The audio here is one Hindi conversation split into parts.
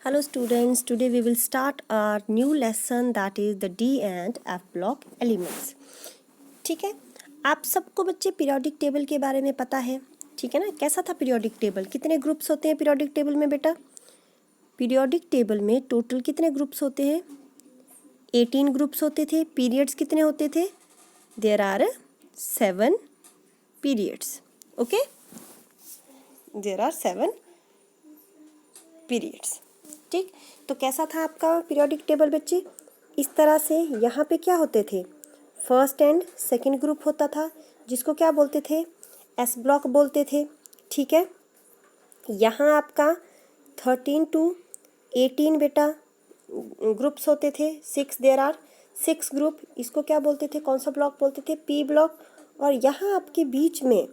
Hello students, today we will start our new lesson that is the D and F block elements. ठीक है, आप सबको बच्चे पीरियोडिक टेबल के बारे में पता है, ठीक है ना। कैसा था पीरियोडिक टेबल, कितने ग्रुप्स होते हैं पीरियोडिक टेबल में बेटा? पीरियोडिक टेबल में टोटल कितने ग्रुप्स होते हैं? 18 ग्रुप्स होते थे। पीरियड्स कितने होते थे? There are 7 periods. Okay, there are 7 periods. ठीक, तो कैसा था आपका पीरियोडिक टेबल बच्चे? इस तरह से यहाँ पे क्या होते थे? फर्स्ट एंड सेकंड ग्रुप होता था, जिसको क्या बोलते थे? एस ब्लॉक बोलते थे। ठीक है, यहाँ आपका 13 to 18 बेटा ग्रुप्स होते थे। There are 6 group. इसको क्या बोलते थे? कौन सा ब्लॉक बोलते थे? P block. और यहाँ आपके बीच में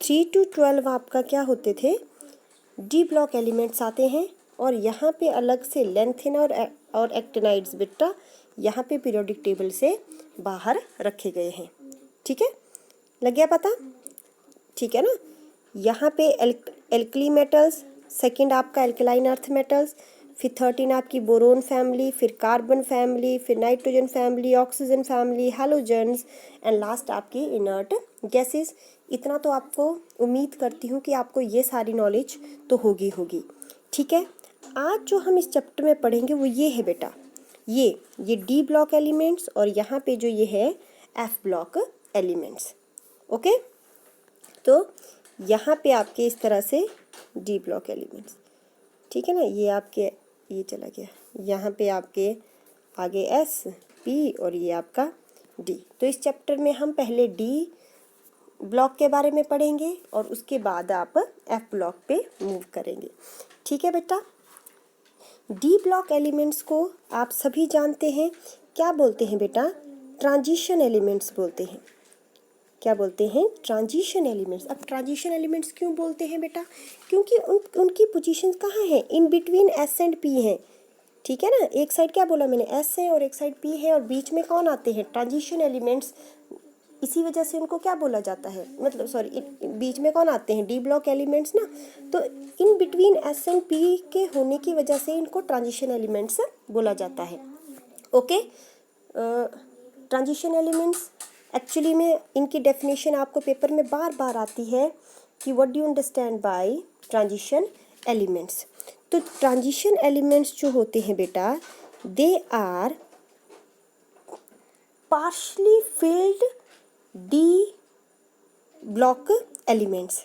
3 to 12 आपका क्या होते थे? डी ब्लॉक एलिमेंट्स आते हैं। और यहाँ पे अलग से लेंथिन और एक्टिनाइड्स बेटा यहाँ पे पीरियोडिक टेबल से बाहर रखे गए हैं। ठीक है, लग गया पता? ठीक है ना। यहाँ पे एल्कली मेटल्स, सेकंड आपका एल्कलाइन अर्थ मेटल्स, फिर 13 आपकी बोरोन फैमिली, फिर कार्बन फैमिली, फिर nitrogen family, oxygen family, halogens and last आपकी इनर्ट गैसेस। इतना तो आपको उम्मीद करती हूँ कि आपको ये सारी नॉलेज तो होगी। ठीक है, आज जो हम इस चैप्टर में पढ़ेंगे वो ये है बेटा, ये डी ब्लॉक एलिमेंट्स और यहाँ पे जो ये है एफ ब्लॉक एलिमेंट्स। ओके, तो यहाँ पे आपके इस तरह से डी ब्लॉक एलिमेंट्स, ठीक है ना। ये आपके ये चला गया, यहाँ पे आपके आगे एस पी और ये आपका डी। तो इस चैप्टर में हम पहले डी ब्लॉक के बारे में पढ़ेंगे और उसके बाद आप एफ ब्लॉक पे मूव करेंगे। ठीक है बेटा, डी ब्लॉक एलिमेंट्स को आप सभी जानते हैं, क्या बोलते हैं बेटा? ट्रांजिशन एलिमेंट्स बोलते हैं। क्या बोलते हैं? Transition elements. अब ट्रांजिशन एलिमेंट्स क्यों बोलते हैं बेटा? क्योंकि उनकी पोजीशंस कहाँ हैं? In between S and P हैं। ठीक है ना, एक साइड क्या बोला मैंने? एस है और एक साइड पी है और बीच में कौन आते हैं? Transition elements. इसी वजह से उनको क्या बोला जाता है, मतलब सॉरी, बीच में कौन आते हैं? डी ब्लॉक एलिमेंट्स ना। तो in between S and P के होने की वजह से इनको ट्रांजिशन एलिमेंट्स बोला जाता है। ओके, ट्रांजिशन एलिमेंट्स एक्चुअली में इनकी डेफिनेशन आपको पेपर में बार बार आती है कि what do you understand by transition elements. तो ट्रांजिशन एलिमेंट्स जो होते हैं बेटा, they are partially filled D block elements.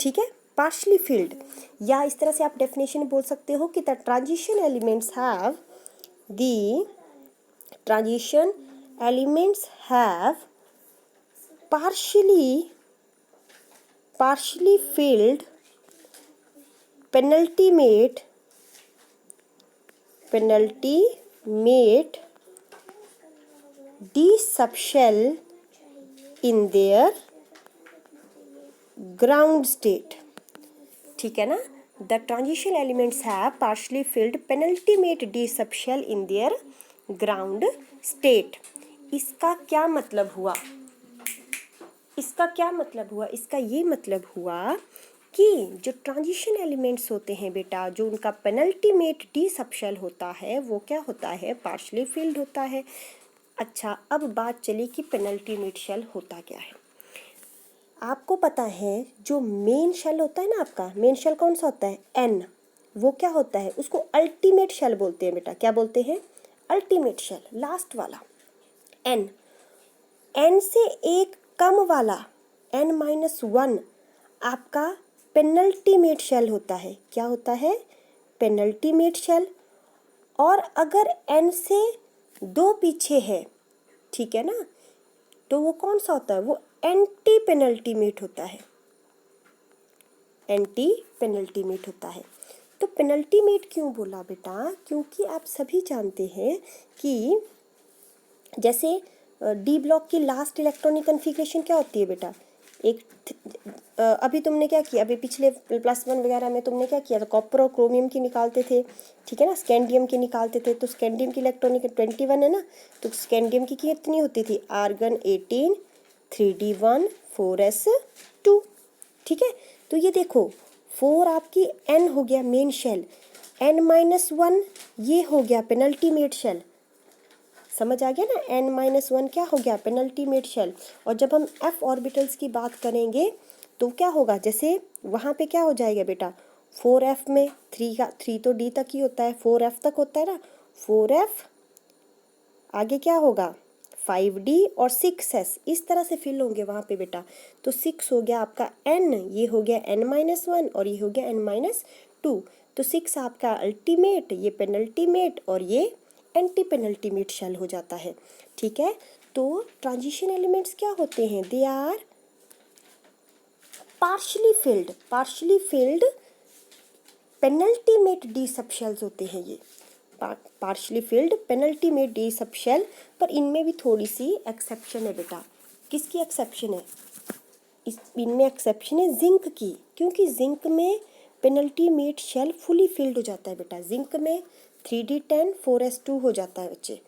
ठीक है, पार्शली फिल्ड, या इस तरह से आप डेफिनेशन बोल सकते हो कि the transition elements have the transition elements have partially filled penultimate d subshell in their ground state। ठीक है ना, the transition elements have partially filled penultimate d subshell in their ground state। इसका क्या मतलब हुआ? इसका ये मतलब हुआ कि जो ट्रांजिशन एलिमेंट्स होते हैं बेटा, जो उनका पेनल्टीमेट डी सबशेल होता है वो क्या होता है? पार्शली फिल्ड होता है। अच्छा, अब बात चली कि पेनल्टीमेट शेल होता क्या है। आपको पता है जो मेन शेल होता है ना, आपका मेन शेल कौन सा होता है? एन। वो क्या होता है? उसको अल्टीमेट शेल बोलते हैं बेटा। क्या बोलते हैं? अल्टीमेट शेल, लास्ट वाला एन। एन से एक कम वाला n-1 आपका पेनल्टीमेट शेल होता है। क्या होता है? Penultimate shell. और अगर n से 2 पीछे है, ठीक है ना, तो वो कौन सा होता है? वो एंटी पेनल्टीमेट होता है। एंटी पेनल्टीमेट होता है। तो पेनल्टीमेट क्यों बोला बेटा? क्योंकि आप सभी जानते हैं कि जैसे डी ब्लॉक की लास्ट इलेक्ट्रॉनिक कन्फिग्रेशन क्या होती है बेटा? अभी तुमने क्या किया? अभी पिछले +1 वगैरह में तुमने क्या किया था? कॉपर और क्रोमियम की निकालते थे, ठीक है ना, स्कैंडियम की निकालते थे। तो स्कैंडियम की इलेक्ट्रॉनिक 21 है ना, तो स्कैंडियम की कितनी होती थी? Argon 18, 3d1, 4s2। ठीक है, तो ये देखो 4 आपकी n हो गया मेन शेल, n-1 ये हो गया पेनल्टीमेट शेल, समझ आ गया ना। n-1 क्या हो गया पेनल्टीमेट शेल। और जब हम f ऑर्बिटल्स की बात करेंगे तो क्या होगा, जैसे वहाँ पे क्या हो जाएगा बेटा, 4f में 3 तो d तक ही होता है, 4f तक होता है ना, 4f आगे क्या होगा 5d और 6s, इस तरह से फिल होंगे वहाँ पे बेटा। तो 6 हो गया आपका n, ये हो गया n-1 और ये हो गया n-2। तो 6 आपका अल्टीमेट, ये पेनल्टीमेट और ये एंटी पेनल्टीमेट शेल हो जाता है। ठीक है, तो ट्रांजिशन एलिमेंट्स क्या होते हैं, they are partially filled penultimate D sub shells होते हैं ये, partially filled penultimate D sub shell. पर इनमें भी थोड़ी सी एक्सेप्शन है बेटा। किसकी एक्सेप्शन है, इनमें एक्सेप्शन है जिंक की, क्योंकि जिंक में पेनल्टीमेट शेल फुली फिल्ड हो जाता है बेटा। जिंक में 3d10 4s2 हो जाता है बच्चे,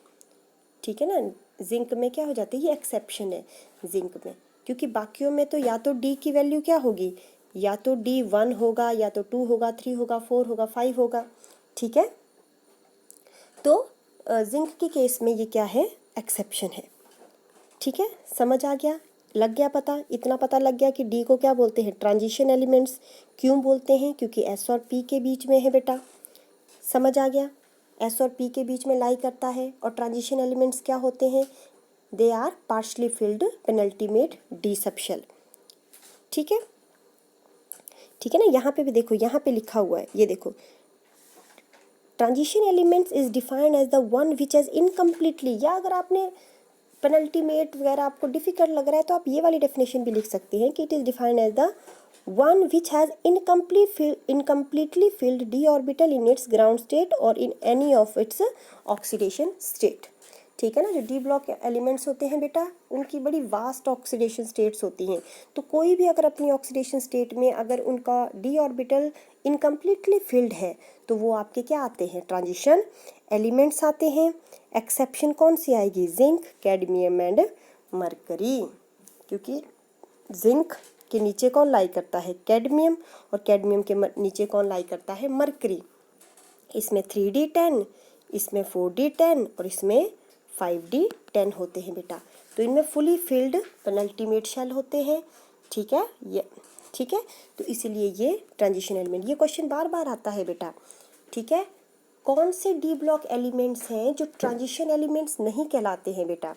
ठीक है ना। जिंक में क्या हो जाता है, ये एक्सेप्शन है जिंक में, क्योंकि बाकियों में तो या तो डी की वैल्यू क्या होगी, या तो डी 1 होगा, या तो 2 होगा, 3 होगा, 4 होगा, 5 होगा। ठीक है, तो जिंक के केस में ये क्या है, एक्सेप्शन है। ठीक है, समझ आ गया, लग गया पता, इतना पता लग गया कि डी को क्या बोलते हैं, ट्रांजिशन एलिमेंट्स। क्यों बोलते हैं, क्योंकि एस और पी के बीच में है बेटा, समझ आ गया, एस और पी के बीच में लाई करता है। और ट्रांजिशन एलिमेंट्स क्या होते हैं, they are partially filled penultimate D sub shell. ठीक है, ठीक है ना। यहाँ पे भी देखो, यहाँ पे लिखा हुआ है, ये देखो, transition elements is defined as the one which as incompletely, या अगर आपने पेनल्टीमेट वगैरह आपको डिफिकल्ट लग रहा है तो आप ये वाली डेफिनेशन भी लिख सकते हैं कि it is defined as the one which has incompletely filled d orbital in its ground state और in any of its oxidation state. ठीक है ना, जो डी ब्लॉक एलिमेंट्स होते हैं बेटा, उनकी बड़ी वास्ट ऑक्सीडेशन स्टेट्स होती हैं। तो कोई भी अगर अपनी ऑक्सीडेशन स्टेट में अगर उनका डी ऑर्बिटल इनकम्प्लीटली फिल्ड है तो वो आपके क्या आते हैं, ट्रांजिशन एलिमेंट्स आते हैं। एक्सेप्शन कौन सी आएगी, जिंक, कैडमियम एंड मरकरी, क्योंकि जिंक के नीचे कौन लाई करता है, कैडमियम, और कैडमियम के नीचे कौन लाई करता है, मरकरी। इसमें 3d10, इसमें 4d10 और इसमें 5d10 होते हैं बेटा। तो इनमें फुली फिल्ड पेनल्टीमेट शेल होते हैं। ठीक है, ये ठीक है, तो इसीलिए ये ट्रांजिशन एलिमेंट, ये क्वेश्चन बार बार आता है बेटा। ठीक है, कौन से डी ब्लॉक एलिमेंट्स हैं जो ट्रांजिशन एलिमेंट्स नहीं कहलाते हैं बेटा।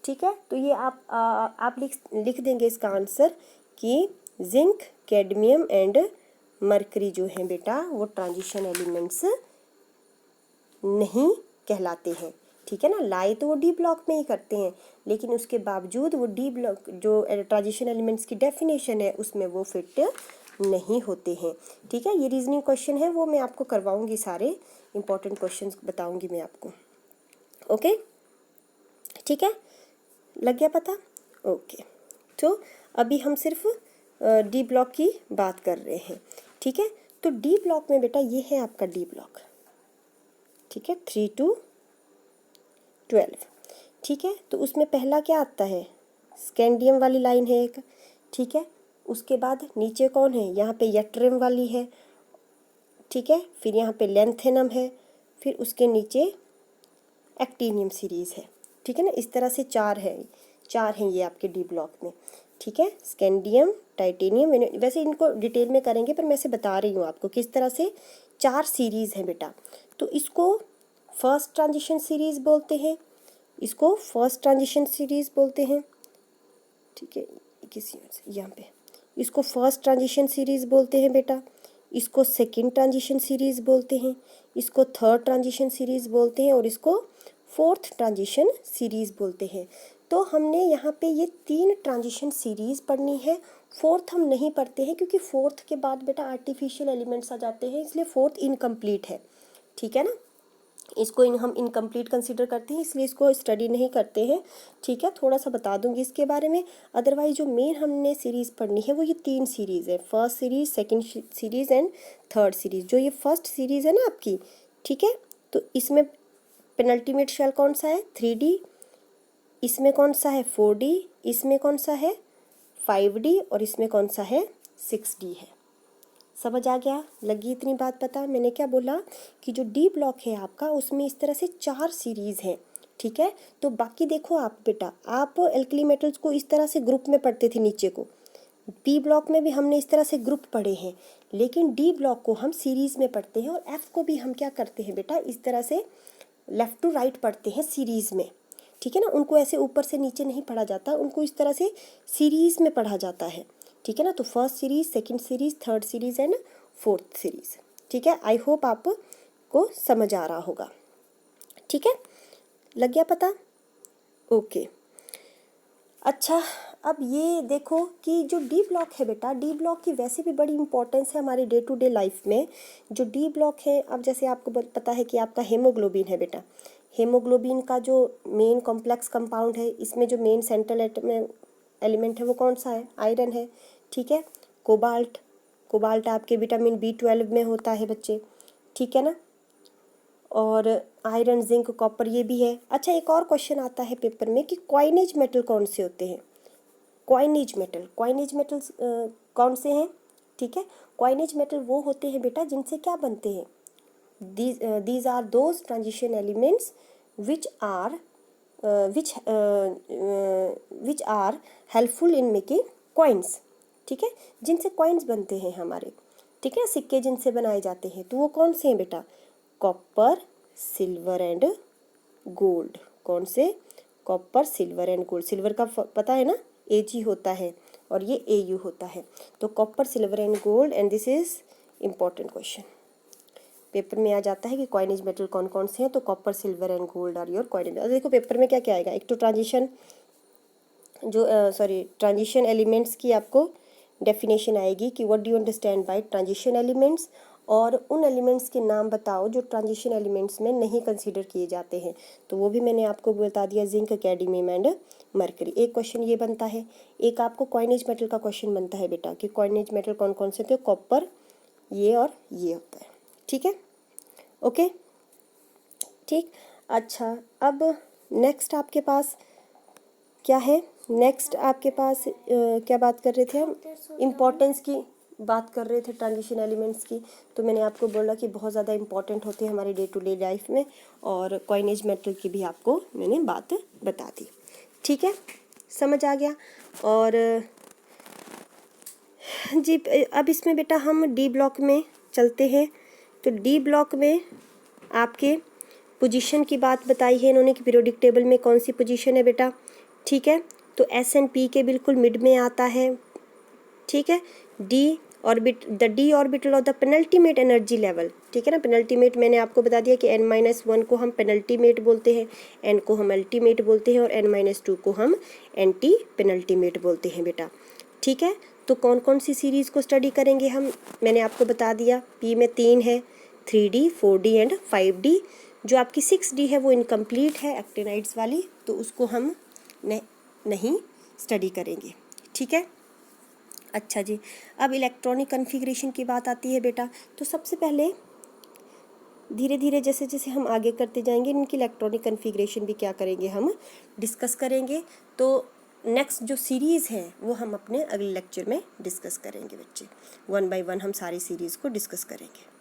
ठीक है, तो ये आप लिख देंगे इसका आंसर कि जिंक, कैडमियम एंड मरकरी जो हैं बेटा वो ट्रांजिशन एलिमेंट्स नहीं कहलाते हैं। ठीक है ना, लाई तो वो डी ब्लॉक में ही करते हैं, लेकिन उसके बावजूद वो डी ब्लॉक जो ट्रांजिशन एलिमेंट्स की डेफिनेशन है उसमें वो फिट नहीं होते हैं। ठीक है, ये रीजनिंग क्वेश्चन है वो मैं आपको करवाऊंगी, सारे इंपॉर्टेंट क्वेश्चंस बताऊंगी मैं आपको। ओके, ठीक है, लग गया पता। ओके, तो अभी हम सिर्फ डी ब्लॉक की बात कर रहे हैं। ठीक है, तो डी ब्लॉक में बेटा ये है आपका डी ब्लॉक। ठीक है, 3 to 12। ठीक है, तो उसमें पहला क्या आता है, स्कैंडियम वाली लाइन है एक। ठीक है, उसके बाद नीचे कौन है, यहाँ पे यट्रियम वाली है। ठीक है, फिर यहाँ पे लेंथेनम है, फिर उसके नीचे एक्टिनियम सीरीज़ है। ठीक है ना, इस तरह से चार हैं ये आपके डी ब्लॉक में। ठीक है, स्कैंडियम, टाइटेनियम, वैसे इनको डिटेल में करेंगे पर मैं से बता रही हूँ आपको किस तरह से 4 सीरीज़ हैं बेटा। तो इसको फर्स्ट ट्रांजिशन सीरीज़ बोलते हैं, इसको फर्स्ट ट्रांजिशन सीरीज़ बोलते हैं। ठीक है, किसी यहाँ पे इसको फर्स्ट ट्रांजिशन सीरीज़ बोलते हैं बेटा, इसको सेकंड ट्रांजिशन सीरीज़ बोलते हैं, इसको थर्ड ट्रांजिशन सीरीज़ बोलते हैं और इसको फोर्थ ट्रांजिशन सीरीज़ बोलते हैं। तो हमने यहाँ पे ये 3 ट्रांजिशन सीरीज़ पढ़नी है, फोर्थ हम नहीं पढ़ते हैं क्योंकि फोर्थ के बाद बेटा आर्टिफिशियल एलिमेंट्स आ जाते हैं, इसलिए फोर्थ इनकम्प्लीट है। ठीक है ना, इसको हम इनकम्प्लीट कंसीडर करते हैं, इसलिए इसको स्टडी नहीं करते हैं। ठीक है, थोड़ा सा बता दूंगी इसके बारे में। अदरवाइज जो मेन हमने सीरीज़ पढ़नी है वो ये 3 सीरीज़ है, first series, second series and third series. जो ये फर्स्ट सीरीज़ है ना आपकी, ठीक है, तो इसमें पेनल्टीमेट शेल कौन सा है, 3D, इसमें कौन सा है 4D, इसमें कौन सा है 5D और इसमें कौन सा है 6D है। समझ आ गया? लगी इतनी बात पता? मैंने क्या बोला कि जो डी ब्लॉक है आपका उसमें इस तरह से 4 सीरीज़ हैं, ठीक है। तो बाकी देखो आप बेटा, आप एल्कली मेटल्स को इस तरह से ग्रुप में पढ़ते थे नीचे को, पी ब्लॉक में भी हमने इस तरह से ग्रुप पढ़े हैं, लेकिन डी ब्लॉक को हम सीरीज़ में पढ़ते हैं, और एफ को भी हम क्या करते हैं बेटा, इस तरह से लेफ़्ट टू राइट पढ़ते हैं सीरीज़ में, ठीक है ना। उनको ऐसे ऊपर से नीचे नहीं पढ़ा जाता, उनको इस तरह से सीरीज़ में पढ़ा जाता है, ठीक है ना। तो first series, second series, third series and fourth series, ठीक है। आई होप आपको समझ आ रहा होगा, ठीक है। लग गया पता? ओके। अच्छा, अब ये देखो कि जो डी ब्लॉक है बेटा, डी ब्लॉक की वैसे भी बड़ी इंपॉर्टेंस है हमारे डे टू डे लाइफ में। जो डी ब्लॉक है, अब जैसे आपको पता है कि आपका हेमोग्लोबिन है बेटा, हेमोग्लोबिन का जो मेन कॉम्प्लेक्स कंपाउंड है, इसमें जो मेन सेंट्रल एलिमेंट है वो कौन सा है? आयरन है, ठीक है। कोबाल्ट आपके विटामिन B12 में होता है बच्चे, ठीक है ना। और आयरन, जिंक, कॉपर ये भी है। अच्छा, एक और क्वेश्चन आता है पेपर में कि कॉइनेज मेटल कौन से होते हैं? कॉइनेज मेटल्स कौन से हैं? ठीक है, कॉइनेज मेटल वो होते हैं बेटा जिनसे क्या बनते हैं? These are those transition elements which are helpful in making coins, ठीक है, जिनसे कॉइन्स बनते हैं हमारे, ठीक है, सिक्के जिनसे बनाए जाते हैं। तो वो कौन से हैं बेटा? Copper, silver and gold. कौन से? Copper, silver and gold. Silver का पता है ना, Ag होता है और ये Au होता है। तो copper, silver and gold, and this is important question, paper में आ जाता है कि कॉइनेज मेटल कौन कौन से हैं। तो copper, silver and gold are your coinage metal. देखो पेपर में क्या क्या आएगा, एक तो ट्रांजिशन एलिमेंट्स की आपको डेफिनेशन आएगी कि what do you understand by transition elements, और उन एलिमेंट्स के नाम बताओ जो ट्रांजिशन एलिमेंट्स में नहीं कंसीडर किए जाते हैं। तो वो भी मैंने आपको बता दिया, जिंक, कैडमियम एंड मरकरी। एक क्वेश्चन ये बनता है। एक आपको कॉइनेज मेटल का क्वेश्चन बनता है बेटा कि कॉइनेज मेटल कौन कौन से थे? कॉपर, ये और ये होता है, ठीक है, ओके, ठीक। अच्छा, अब नेक्स्ट आपके पास क्या है? नेक्स्ट आपके पास क्या बात कर रहे थे हम? इम्पोर्टेंस की बात कर रहे थे, ट्रांजिशन एलिमेंट्स की। तो मैंने आपको बोला कि बहुत ज़्यादा इंपॉर्टेंट होते हैं हमारे डे टू डे लाइफ में, और कॉइनेज मेटल की भी आपको मैंने बात बता दी, ठीक है, समझ आ गया। और जी, अब इसमें बेटा हम डी ब्लॉक में चलते हैं। तो डी ब्लॉक में आपके पोजीशन की बात बताई है इन्होंने कि पीरियोडिक टेबल में कौन सी पोजीशन है बेटा, ठीक है। तो एस एंड पी के बिल्कुल मिड में आता है, ठीक है। D orbital of the penultimate energy level, ठीक है ना। पेनल्टीमेट मैंने आपको बता दिया कि n-1 को हम पेनल्टीमेट बोलते हैं, n को हम अल्टीमेट बोलते हैं, और n-2 को हम एंटी पेनल्टीमेट बोलते हैं बेटा, ठीक है। तो कौन कौन सी सीरीज़ को स्टडी करेंगे हम? मैंने आपको बता दिया, पी में 3 है, 3D, 4D एंड 5D। जो आपकी 6D है वो इनकम्प्लीट है, एक्टिनाइड्स वाली, तो उसको हम नहीं स्टडी करेंगे, ठीक है। अच्छा जी, अब इलेक्ट्रॉनिक कन्फिग्रेशन की बात आती है बेटा। तो सबसे पहले धीरे धीरे जैसे जैसे हम आगे करते जाएंगे इनकी इलेक्ट्रॉनिक कन्फिग्रेशन भी क्या करेंगे, हम डिस्कस करेंगे। तो नेक्स्ट जो सीरीज़ है वो हम अपने अगले लेक्चर में डिस्कस करेंगे बच्चे, 1 बाय 1 हम सारी सीरीज़ को डिस्कस करेंगे।